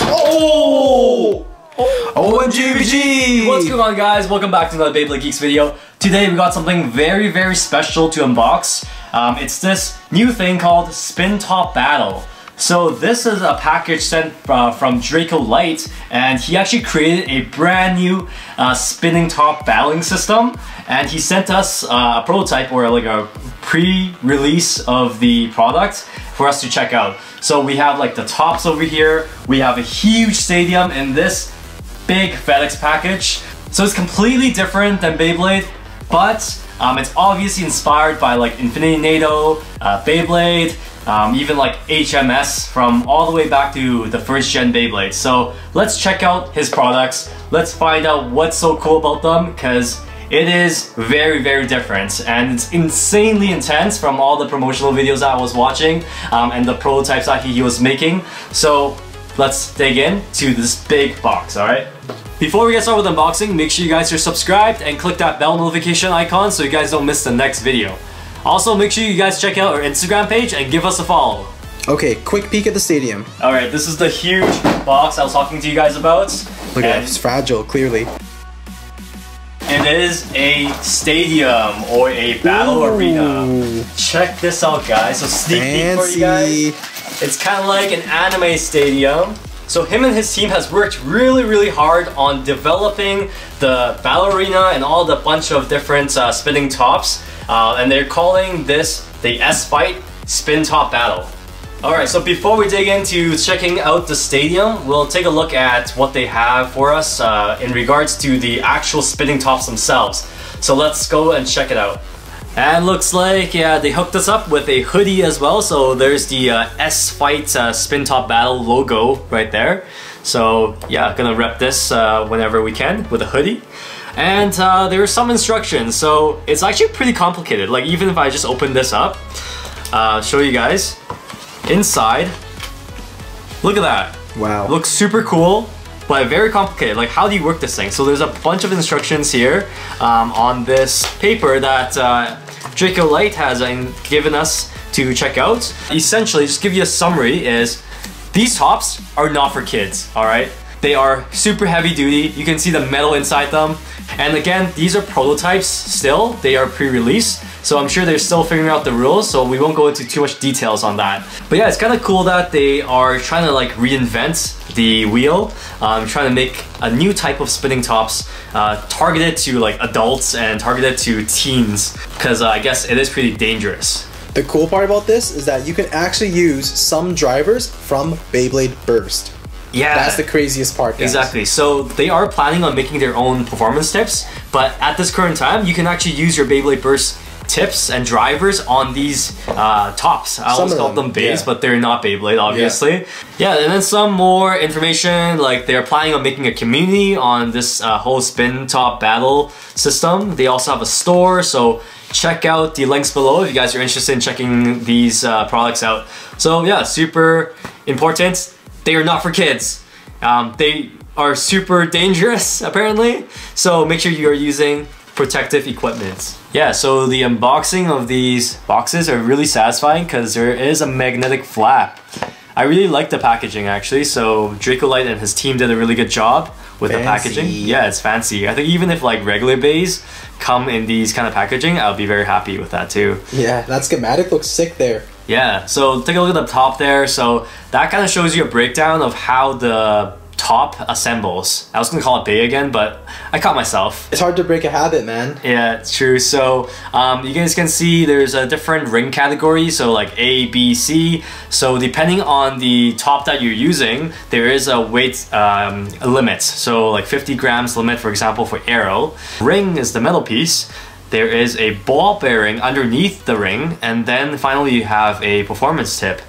Oh! OMGBG! What's going on, guys? Welcome back to another Beyblade Geeks video. Today we got something very, very special to unbox. It's this new thing called Spin Top Battle. So this is a package sent from Draco Light, and he actually created a brand new spinning top battling system, and he sent us a prototype or like a pre-release of the product for us to check out. So we have like the tops over here, we have a huge stadium in this big FedEx package. So it's completely different than Beyblade, but it's obviously inspired by like Infinity NATO, Beyblade, even like HMS from all the way back to the first gen Beyblade. So let's check out his products. Let's find out what's so cool about them, because it is very, very different and it's insanely intense from all the promotional videos that I was watching and the prototypes that he was making. So let's dig into this big box, alright? Before we get started with unboxing, make sure you guys are subscribed and click that bell notification icon so you guys don't miss the next video. Also, make sure you guys check out our Instagram page and give us a follow. Okay, quick peek at the stadium. Alright, this is the huge box I was talking to you guys about. Look at it, it's fragile, clearly. It is a stadium or a battle arena. Check this out, guys. So sneak peek for you guys. It's kind of like an anime stadium. So him and his team has worked really hard on developing the battle arena and all the bunch of different spinning tops. And they're calling this the S-Fight Spin Top Battle. Alright, so before we dig into checking out the stadium, we'll take a look at what they have for us in regards to the actual spinning tops themselves. So let's go and check it out. And looks like, yeah, they hooked us up with a hoodie as well. So there's the S-Fight Spin Top Battle logo right there. So yeah, gonna rep this whenever we can with a hoodie. And there are some instructions, so it's actually pretty complicated. Like even if I just open this up, show you guys. Inside, look at that. Wow. It looks super cool, but very complicated. Like how do you work this thing? So there's a bunch of instructions here on this paper that Draco Light has given us to check out. Essentially, just give you a summary is, these tops are not for kids, alright? They are super heavy duty. You can see the metal inside them. And again, these are prototypes still. They are pre-release. So I'm sure they're still figuring out the rules, so we won't go into too much details on that. But yeah, it's kind of cool that they are trying to like reinvent the wheel, trying to make a new type of spinning tops targeted to like adults and targeted to teens, because I guess it is pretty dangerous. The cool part about this is that you can actually use some drivers from Beyblade Burst. Yeah, that's the craziest part, guys. Exactly. So they are planning on making their own performance tips, but at this current time, you can actually use your Beyblade Burst tips and drivers on these tops. I always call them bays, but they're not Beyblade, obviously. Yeah, and then some more information, like they're planning on making a community on this whole spin top battle system. They also have a store, so check out the links below if you guys are interested in checking these products out. So yeah, super important. They are not for kids. They are super dangerous, apparently. So make sure you are using protective equipment. Yeah, so the unboxing of these boxes are really satisfying because there is a magnetic flap. I really like the packaging actually, so Draco Light and his team did a really good job with the packaging. Yeah, it's fancy. I think even if like regular bays come in these kind of packaging, I'll be very happy with that too. Yeah, that schematic looks sick there. Yeah, so take a look at the top there. So that kind of shows you a breakdown of how the top assembles. I was gonna call it bay again, but I caught myself. It's hard to break a habit, man. Yeah, it's true. So you guys can see there's a different ring category, so like A, B, C. So depending on the top that you're using, there is a weight limit. So like 50 grams limit, for example, for Aero. Ring is the metal piece. There is a ball bearing underneath the ring, and then finally you have a performance tip.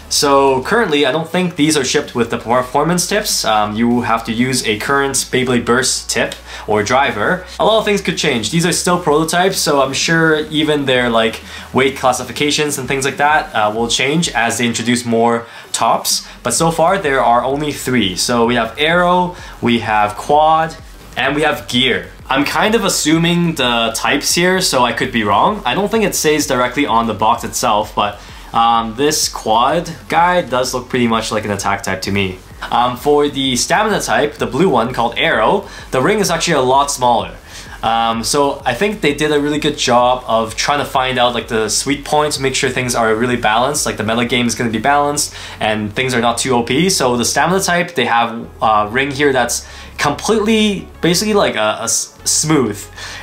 So currently, I don't think these are shipped with the performance tips. You have to use a current Beyblade Burst tip or driver. A lot of things could change. These are still prototypes, so I'm sure even their like weight classifications and things like that will change as they introduce more tops. But so far, there are only 3. So we have Aero, we have Quad, and we have Gear. I'm kind of assuming the types here, so I could be wrong. I don't think it says directly on the box itself, but This quad guy does look pretty much like an attack type to me. For the stamina type, the blue one called Arrow, the ring is actually a lot smaller. So I think they did a really good job of trying to find out like the sweet points, make sure things are really balanced, like the meta game is going to be balanced and things are not too OP. So the stamina type, they have a ring here that's completely, basically like a smooth.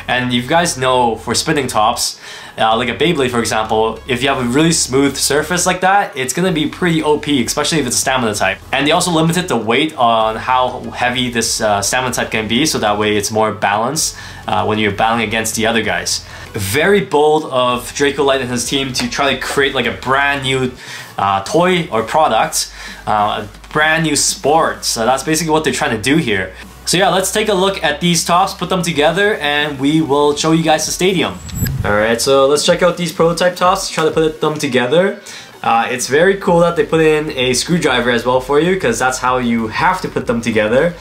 And you guys know for spinning tops, like a Beyblade for example, if you have a really smooth surface like that, it's gonna be pretty OP, especially if it's a stamina type. And they also limited the weight on how heavy this stamina type can be, so that way it's more balanced when you're battling against the other guys. Very bold of Draco Light and his team to try to create like a brand new toy or product, a brand new sport. So that's basically what they're trying to do here. So yeah, let's take a look at these tops, put them together, and we will show you guys the stadium. Alright, so let's check out these prototype tops, try to put them together. It's very cool that they put in a screwdriver as well for you, because that's how you have to put them together.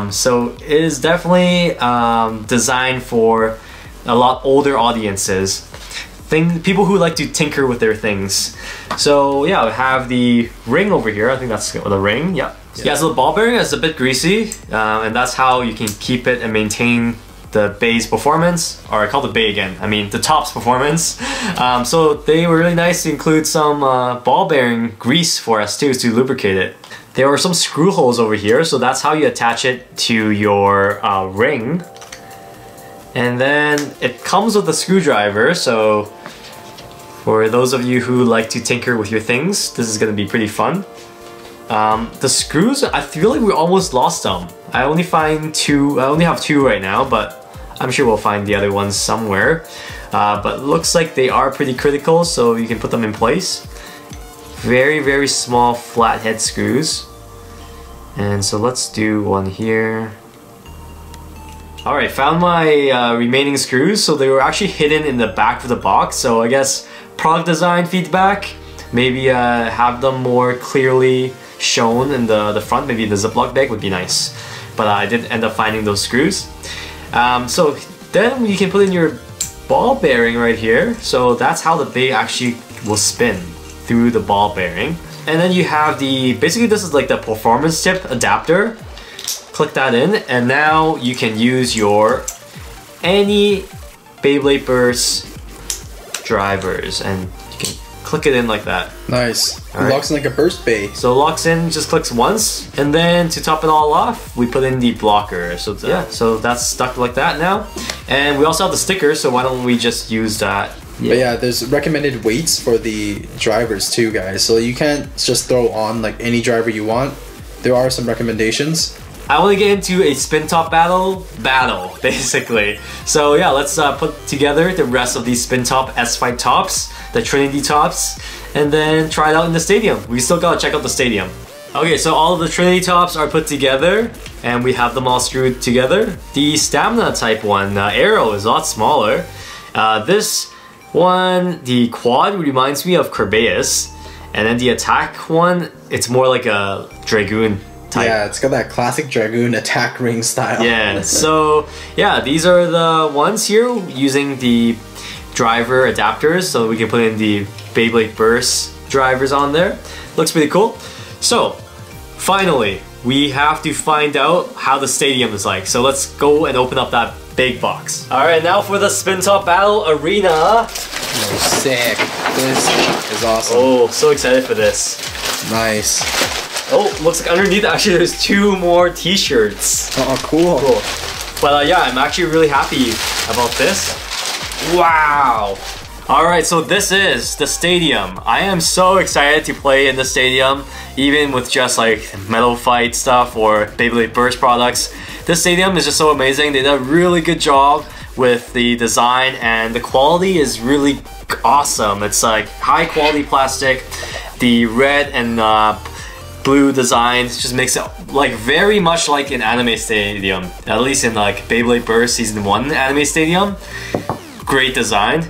So it is definitely designed for a lot older audiences. People who like to tinker with their things. So yeah, we have the ring over here. I think that's the ring, yeah. Yeah, so the ball bearing is a bit greasy, and that's how you can keep it and maintain the bay's performance, or I call the bay again, I mean the top's performance. So they were really nice to include some ball bearing grease for us too, to lubricate it. There were some screw holes over here, so that's how you attach it to your ring. And then it comes with a screwdriver, so for those of you who like to tinker with your things, this is going to be pretty fun. The screws, I feel like we almost lost them. I only have two right now, but I'm sure we'll find the other ones somewhere. But looks like they are pretty critical, so you can put them in place. Very, very small flathead screws. And so let's do one here. Alright, found my remaining screws. So they were actually hidden in the back of the box. So I guess product design feedback, maybe have them more clearly shown in the front, maybe the Ziploc bag would be nice. But I did end up finding those screws. So then you can put in your ball bearing right here. So that's how the bay actually will spin through the ball bearing. And then you have basically this is like the performance tip adapter. Click that in, and now you can use any Beyblade Burst drivers, and you can click it in like that. Nice. It right. locks in like a burst bay. So it locks in, just clicks once, and then to top it all off, we put in the blocker. So yeah, so that's stuck like that now. And we also have the sticker, so why don't we just use that? Yeah. But yeah, there's recommended weights for the drivers too, guys. So you can't just throw on like any driver you want. There are some recommendations. I want to get into a spin top battle, basically. So yeah, let's put together the rest of these spin top S5 tops, the Trinity tops, and then try it out in the stadium. We still gotta check out the stadium. Okay, so all of the Trinity tops are put together, and we have them all screwed together. The stamina type one, Arrow, is a lot smaller. This one, the quad, reminds me of Kerbeus, and then the attack one, it's more like a Dragoon type. Yeah, it's got that classic Dragoon attack ring style. Yeah, so yeah, these are the ones here using the driver adapters, so we can put in the Beyblade Burst drivers on there. Looks pretty cool. So finally, we have to find out how the stadium is like. So let's go and open up that big box. All right, now for the Spin Top Battle Arena. Oh, sick. This is awesome. Oh, so excited for this. Nice. Oh, looks like underneath actually there's 2 more t-shirts. Oh, cool. But yeah, I'm actually really happy about this. Wow. Alright, so this is the stadium. I am so excited to play in the stadium, even with just like Metal Fight stuff or Beyblade Burst products. This stadium is just so amazing. They did a really good job with the design, and the quality is really awesome. It's like high quality plastic. The red and blue designs just makes it like very much like an anime stadium, at least in like Beyblade Burst Season 1 anime stadium. Great design,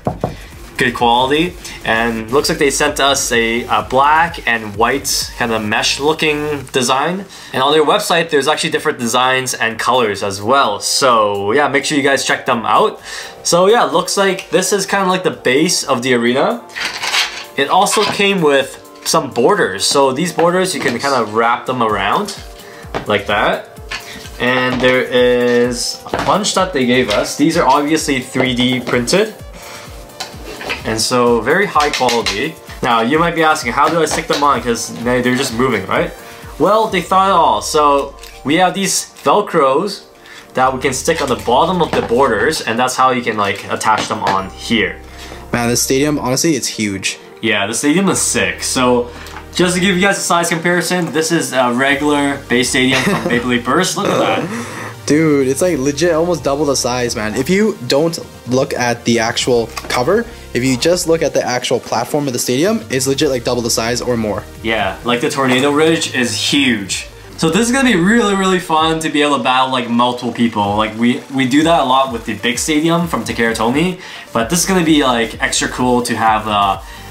good quality, and looks like they sent us a black and white kind of mesh looking design. And on their website there's actually different designs and colors as well, so yeah, make sure you guys check them out. So yeah, looks like this is kind of like the base of the arena. it also came with some borders. So these borders, you can kind of wrap them around like that. And there is a bunch that they gave us. These are obviously 3D printed. And so very high quality. Now you might be asking, how do I stick them on? Because they're just moving, right? Well, they thought it all. So we have these Velcros that we can stick on the bottom of the borders, and that's how you can like attach them on here. Man, this stadium, honestly, it's huge. Yeah, the stadium is sick. So just to give you guys a size comparison, this is a regular base stadium from Beyblade Burst. Look at that. Dude, it's like legit almost double the size, man. If you don't look at the actual cover, if you just look at the actual platform of the stadium, it's legit like double the size or more. Yeah, like the Tornado Ridge is huge. So this is gonna be really fun to be able to battle like multiple people. Like we do that a lot with the big stadium from Takara Tomy, but this is gonna be like extra cool to have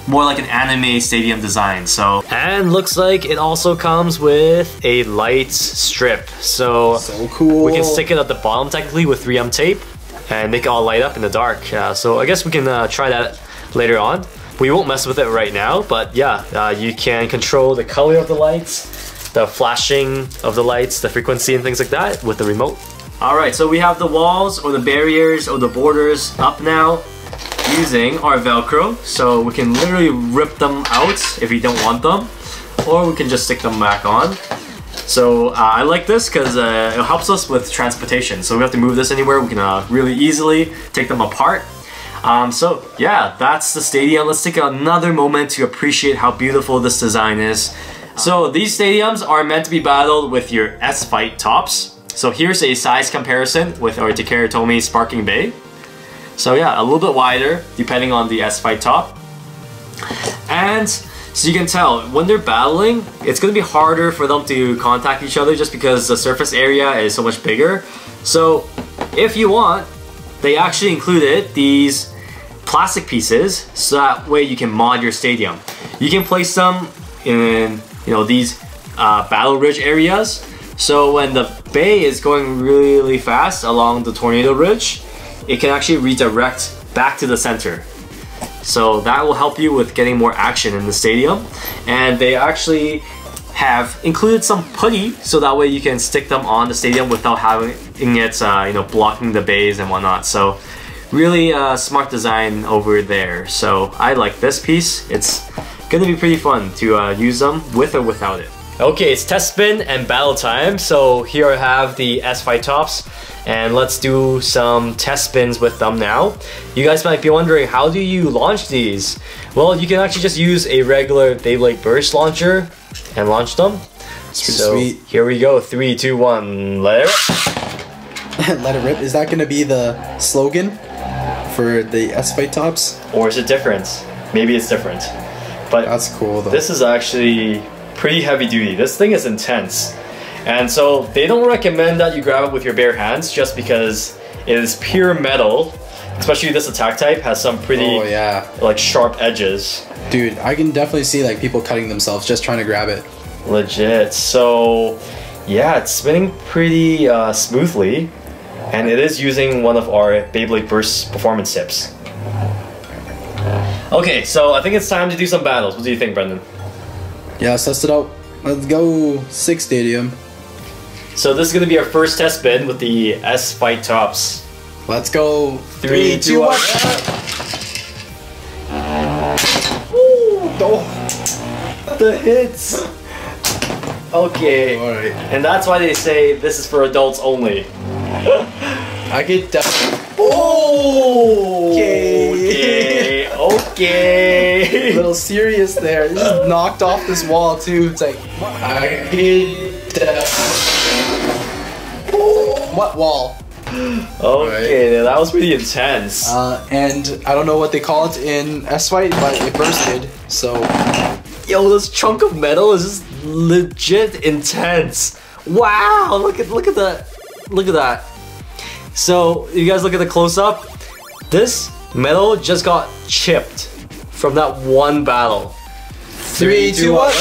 more like an anime stadium design. So, and looks like it also comes with a light strip. So cool. We can stick it at the bottom technically with 3M tape and make it all light up in the dark. So I guess we can try that later on. We won't mess with it right now, but yeah, you can control the color of the lights, the flashing of the lights, the frequency and things like that with the remote. Alright, so we have the walls or the barriers or the borders up now using our Velcro. So we can literally rip them out if we don't want them, or we can just stick them back on. So I like this because it helps us with transportation. So we have to move this anywhere, we can really easily take them apart. So yeah, that's the stadium. Let's take another moment to appreciate how beautiful this design is. So these stadiums are meant to be battled with your S-Fight tops. So here's a size comparison with our Takara Tomy Sparking Bay. So yeah, a little bit wider depending on the S-Fight top. And so you can tell when they're battling, it's going to be harder for them to contact each other just because the surface area is so much bigger. So if you want, they actually included these plastic pieces so that way you can mod your stadium. You can place them in these battle ridge areas. So when the bay is going really fast along the Tornado Ridge, it can actually redirect back to the center. So that will help you with getting more action in the stadium. And they actually have included some putty so that way you can stick them on the stadium without having it blocking the bays and whatnot. So really smart design over there. So I like this piece. It's gonna be pretty fun to use them with or without it. Okay, it's test spin and battle time. So here I have the S-Fight tops, and let's do some test spins with them now. You guys might be wondering, how do you launch these? Well, you can actually just use a regular Beyblade Burst launcher and launch them. So sweet. Here we go, 3, 2, 1, let it rip. Let it rip. Is that gonna be the slogan for the S-Fight tops? Or is it different? Maybe it's different. But that's cool though. This is actually pretty heavy duty. This thing is intense. And so they don't recommend that you grab it with your bare hands just because it is pure metal. Especially this attack type has some pretty like sharp edges. Dude, I can definitely see like people cutting themselves just trying to grab it. Legit. So yeah, it's spinning pretty smoothly, and it is using one of our Beyblade Burst performance tips. Okay, so I think it's time to do some battles. What do you think, Brendan? Yeah, let's test it out. Let's go 6 stadium. So this is gonna be our first test spin with the S-Fight tops. Let's go. 3, 2, 1. Oh, the hits. Okay. All right. And that's why they say this is for adults only. I get okay. Okay. A little serious there. This just knocked off this wall too. It's like I get what wall? Okay, that was pretty intense. And I don't know what they call it in S-Fight, but it bursted. So, yo, this chunk of metal is just legit intense. Wow, look at that. Look at that. So, you guys look at the close-up. This metal just got chipped from that one battle. 3, 2, 1.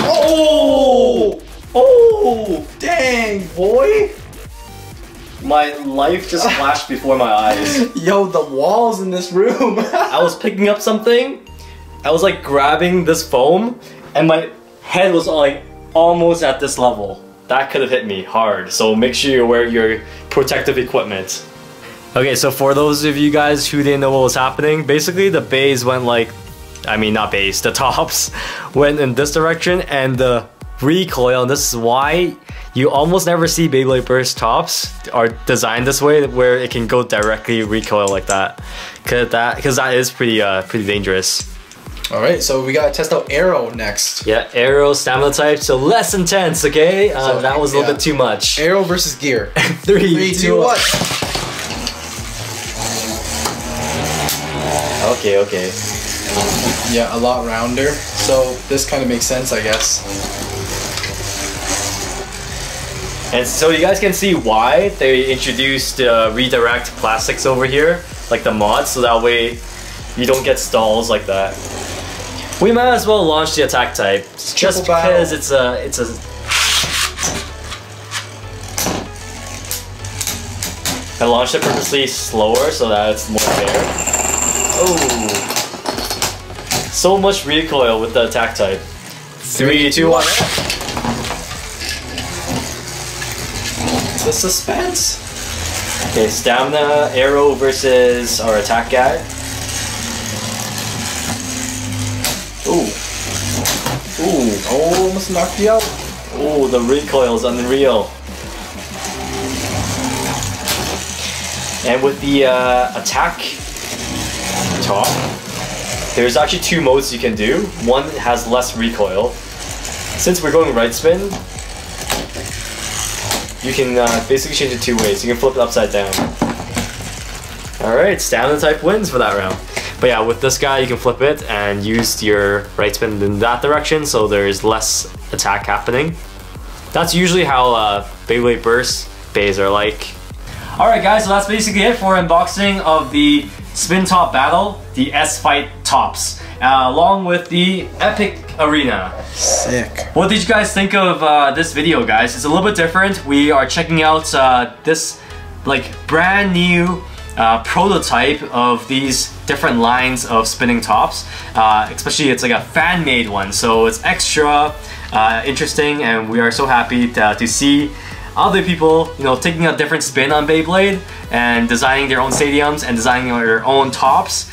Oh! Oh! Dang, boy! My life just flashed before my eyes. Yo, the walls in this room. I was picking up something. I was like grabbing this foam, and my head was like almost at this level. That could have hit me hard. So make sure you wear your protective equipment. Okay, so for those of you guys who didn't know what was happening, basically the bays went like, I mean not bays, the tops went in this direction, and the recoil, and this is why you almost never see Beyblade Burst tops are designed this way, where it can go directly recoil like that, because that is pretty dangerous. All right, so we gotta test out Aero next. Yeah, Aero stamina type, so less intense. Okay, so, that was a little bit too much. Aero versus Gear. 3, 2, 1. Okay. Yeah, a lot rounder. So this kind of makes sense, I guess. And so you guys can see why they introduced redirect plastics over here, like the mods, so that way you don't get stalls like that. We might as well launch the attack type, just because it's a. I launched it purposely slower so that it's more fair. Oh, so much recoil with the attack type. 3, 2, 1. The suspense. Okay, stamina Aero versus our attack guy. Ooh. Oh, almost knocked you out. Oh, the recoil is unreal. And with the attack top, there's actually 2 modes you can do. One has less recoil. Since we're going right spin, you can basically change it 2 ways. You can flip it upside down. Alright, stamina type wins for that round. But yeah, with this guy you can flip it and use your right spin in that direction, so there's less attack happening. That's usually how Beyblade Burst bays are like. Alright guys, so that's basically it for unboxing of the Spin Top Battle, the S-Fight Tops, along with the Epic Arena. Sick. What did you guys think of this video, guys? It's a little bit different. We are checking out this like brand new prototype of these different lines of spinning tops. Especially it's like a fan-made one, so it's extra interesting, and we are so happy to see other people, you know, taking a different spin on Beyblade and designing their own stadiums and designing their own tops.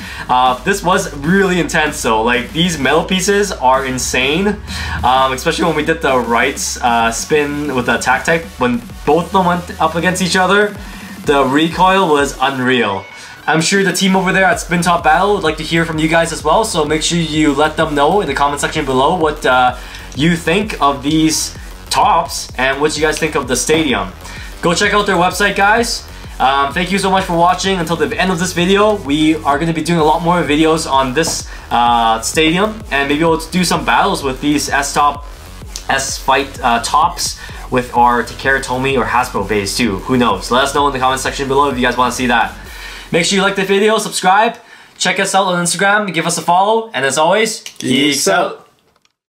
This was really intense though. Like, these metal pieces are insane, especially when we did the right spin with the attack type. When both of them went up against each other, the recoil was unreal. I'm sure the team over there at Spin Top Battle would like to hear from you guys as well, so make sure you let them know in the comment section below what you think of these tops and what you guys think of the stadium. Go check out their website, guys. Thank you so much for watching until the end of this video. We are going to be doing a lot more videos on this stadium, and maybe we'll do some battles with these S-Fight tops with our Takara Tomy or Hasbro bays too. Who knows? Let us know in the comment section below if you guys want to see that. Make sure you like the video, subscribe, check us out on Instagram, give us a follow, and as always, geeks out.